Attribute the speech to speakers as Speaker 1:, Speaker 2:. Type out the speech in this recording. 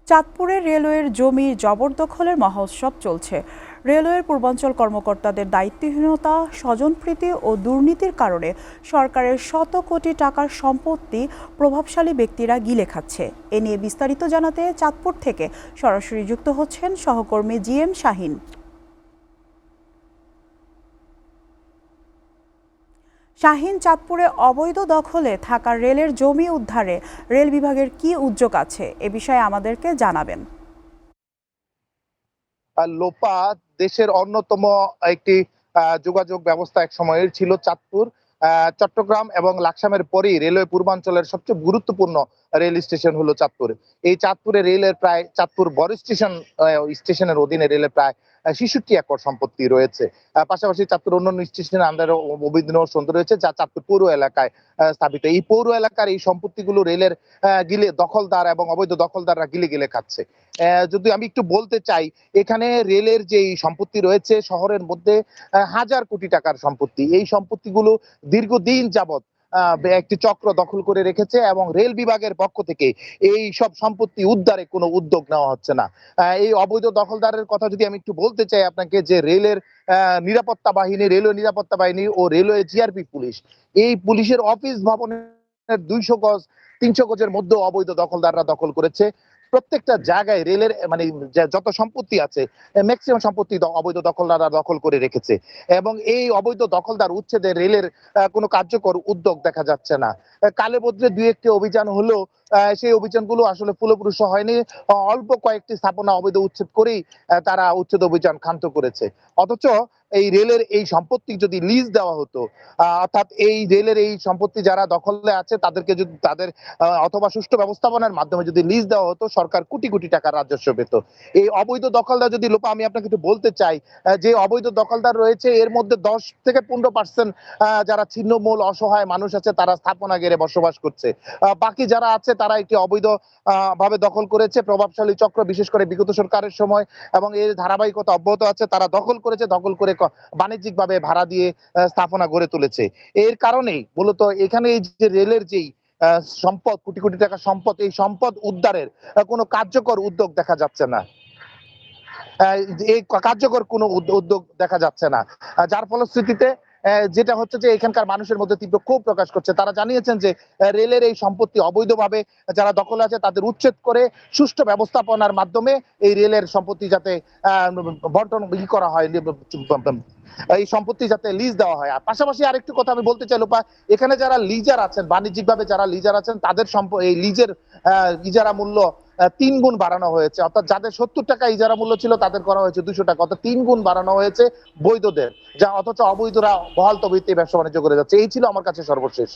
Speaker 1: চাঁদপুরে রেলওয়ের জমি জবরদখলের মহোৎসব চলছে। রেলওয়ের পূর্বাঞ্চল কর্মকর্তাদের দায়িত্বহীনতা, স্বজনপ্রীতি ও দুর্নীতির কারণে সরকারের শত কোটি টাকার সম্পত্তি প্রভাবশালী ব্যক্তিরা গিলে খাচ্ছে। এ নিয়ে বিস্তারিত জানাতে চাঁদপুর থেকে সরাসরি যুক্ত হচ্ছেন সহকর্মী জিএম শাহিন। শাহিন, চাঁদপুরে অবৈধ দখলে থাকা রেলের জমি উদ্ধারে রেল বিভাগের কি উদ্যোগ আছে, এ বিষয়ে আমাদেরকে জানাবেন।
Speaker 2: লোপা দেশের অন্যতম একটি যোগাযোগ ব্যবস্থা এক সময়ের ছিল চাঁদপুর। চট্টগ্রাম এবং লাকসামের পরেই রেলওয়ে পূর্বাঞ্চলের সবচেয়ে গুরুত্বপূর্ণ রেল স্টেশন হলো চাঁদপুর। এই চাঁদপুরে রেলের প্রায় চাঁদপুর বড় স্টেশনের অধীনে রেলের প্রায় ৬৬ একর সম্পত্তি রয়েছে। পাশাপাশি চাঁদপুর অন্যান্য স্টেশনের আন্ডারে অবৈধ সন্ধি রয়েছে, যা চাঁদপুর পৌর এলাকায় স্থাপিত। এই পৌর এলাকার এই সম্পত্তিগুলো রেলের গিলে দখলদার এবং অবৈধ দখলদাররা গিলে গিলে খাচ্ছে। যদি আমি একটু বলতে চাই, এখানে রেলের যে সম্পত্তি রয়েছে শহরের মধ্যে হাজার কোটি টাকার সম্পত্তি। এই সম্পত্তিগুলো দীর্ঘদিন যাবৎ একটি চক্র দখল করে রেখেছে এবং রেল বিভাগের পক্ষ থেকে এই সব সম্পত্তি উদ্ধারে কোনো উদ্যোগ নেওয়া হচ্ছে না। এই অবৈধ দখলদারের কথা যদি আমি একটু বলতে চাই আপনাকে, যে রেলওয়ে নিরাপত্তা বাহিনী ও রেলওয়ে জিআরপি পুলিশ, এই পুলিশের অফিস ভবনের ২০০ গজ ৩০০ গজের মধ্যে অবৈধ দখলদাররা দখল করেছে। প্রত্যেকটা জায়গায় রেলের মানে যত সম্পত্তি আছে ম্যাক্সিমাম সম্পত্তি অবৈধ দখলদাররা দখল করে রেখেছে এবং এই অবৈধ দখলদার উচ্ছেদে রেলের কোনো কার্যকর উদ্যোগ দেখা যাচ্ছে না। কালে বদ্রে দুই একটি অভিযান হলো, সেই অভিযানগুলো আসলে ফলপ্রসূ হয়নি। অল্প কয়েকটি স্থাপনা অবৈধ উচ্ছেদ করেই তারা উচ্ছেদ অভিযান ক্ষান্ত করেছে। অথচ এই রেলের এই সম্পত্তি যদি লিজ দেওয়া হতো, অর্থাৎ এই রেলের এই সম্পত্তি যারা দখলে আছে তাদেরকে যদি তাদের অথবা সুষ্ঠু ব্যবস্থাপনার মাধ্যমে যদি লিজ দেওয়া হতো, সরকার কোটি কোটি টাকা রাজস্ব পেত। এই অবৈধ দখলদার যদি লোপা, আমি আপনাকে একটু বলতে চাই, যে অবৈধ দখলদার রয়েছে এর মধ্যে 10 থেকে 15% যারা ছিন্নমূল অসহায় মানুষ আছে তারা স্থাপনা গেড়ে বসবাস করছে। বাকি যারা আছে তারা একটি অবৈধ ভাবে দখল করেছে। প্রভাবশালী চক্র, বিশেষ করে বিগত সরকারের সময় এবং এর ধারাবাহিকতা অব্যাহত আছে, তারা দখল করেছে, দখল করে বাণিজ্যিক ভাবে ভাড়া দিয়ে স্থাপনা গড়ে তুলেছে। এর কারণেই মূলত এখানে এই যে রেলের যেই সম্পদ, কোটি কোটি টাকা সম্পদ, এই সম্পদ উদ্ধারের কোনো কার্যকর উদ্যোগ দেখা যাচ্ছে না। এই কার্যকর কোনো উদ্যোগ দেখা যাচ্ছে না, যার ফলশ্রুতিতে যেটা হচ্ছে যে এখানকার মানুষের মধ্যে তীব্র ক্ষোভ প্রকাশ করছে। তারা জানিয়েছেন যে রেলের এই সম্পত্তি অবৈধভাবে যারা দখলে আছে তাদের উচ্ছেদ করে সুষ্ঠু ব্যবস্থাপনার মাধ্যমে এই রেলের সম্পত্তি যাতে বন্টন করা হয়, এই সম্পত্তি যাতে লিজ দেওয়া হয়। আর পাশাপাশি আরেকটু কথা আমি বলতে চাই লোপা, এখানে যারা লিজার আছেন, বাণিজ্যিকভাবে যারা লিজার আছেন, তাদের এই লিজের ইজারা মূল্য ৩ গুণ বাড়ানো হয়েছে। অর্থাৎ যাদের ৭০ টাকা ইজারা মূল্য ছিল তাদের করা হয়েছে ২০০ টাকা, অর্থাৎ ৩ গুণ বাড়ানো হয়েছে বৈধদের, যা অথচ অবৈধরা বহাল তবিতে ব্যবসা বাণিজ্য করে যাচ্ছে। এই ছিল আমার কাছে সর্বশেষ।